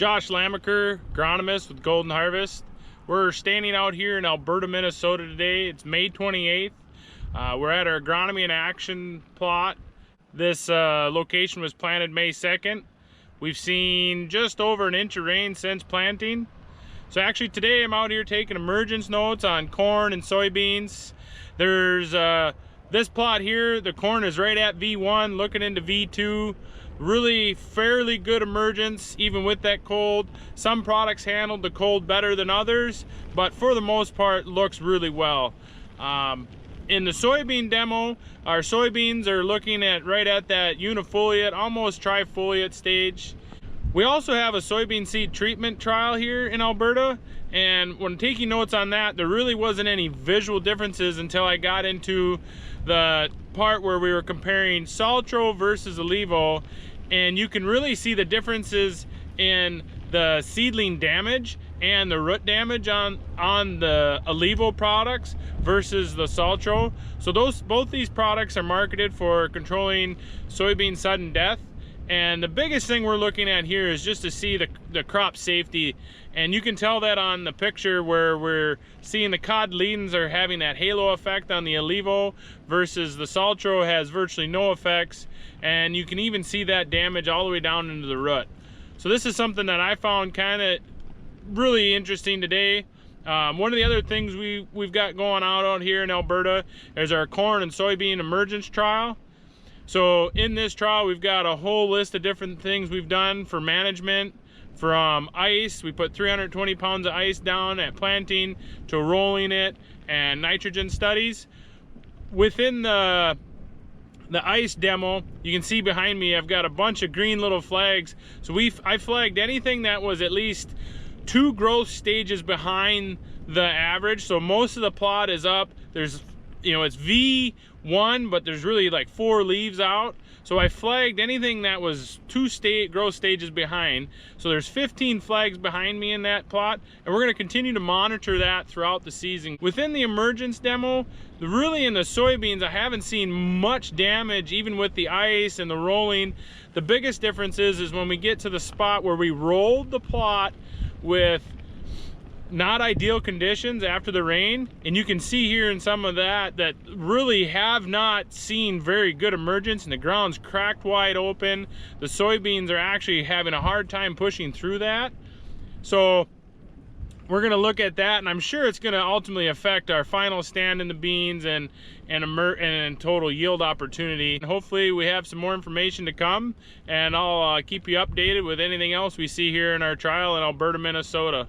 Josh Lamecker, agronomist with Golden Harvest. We're standing out here in Alberta, Minnesota today. It's May 28th. We're at our Agronomy in Action plot. This location was planted May 2nd. We've seen just over an inch of rain since planting. So actually today I'm out here taking emergence notes on corn and soybeans. There's this plot here, the corn is right at V1, looking into V2. Really fairly good emergence, even with that cold. Some products handled the cold better than others, but for the most part, looks really well. In the soybean demo, our soybeans are looking at right at that unifoliate, almost trifoliate stage. We also have a soybean seed treatment trial here in Alberta, and when taking notes on that, there really wasn't any visual differences until I got into the part where we were comparing Saltro versus Alivo, and you can really see the differences in the seedling damage and the root damage on the Alivo products versus the Saltro. So both these products are marketed for controlling soybean sudden death. And the biggest thing we're looking at here is just to see the crop safety. And you can tell that on the picture where we're seeing the cotyledons are having that halo effect on the Alivo versus the Saltro has virtually no effects. And you can even see that damage all the way down into the root. So this is something that I found kind of really interesting today. One of the other things we've got going on out here in Alberta is our corn and soybean emergence trial. So in this trial, we've got a whole list of different things we've done for management. From ice, we put 320 pounds of ice down at planting, to rolling it, and nitrogen studies. Within the ice demo, you can see behind me, I've got a bunch of green little flags. So I flagged anything that was at least 2 growth stages behind the average. So most of the plot is up. There's, it's V1, but there's really like 4 leaves out. So I flagged anything that was 2 growth stages behind. So there's 15 flags behind me in that plot, and we're going to continue to monitor that throughout the season. Within the emergence demo, really in the soybeans, I haven't seen much damage even with the ice and the rolling. The biggest difference is when we get to the spot where we rolled the plot with not ideal conditions after the rain, and you can see here in some of that really have not seen very good emergence, and the ground's cracked wide open. The soybeans are actually having a hard time pushing through that. So we're going to look at that, and I'm sure it's going to ultimately affect our final stand in the beans and total yield opportunity. And hopefully we have some more information to come, and I'll keep you updated with anything else we see here in our trial in Alberta, Minnesota.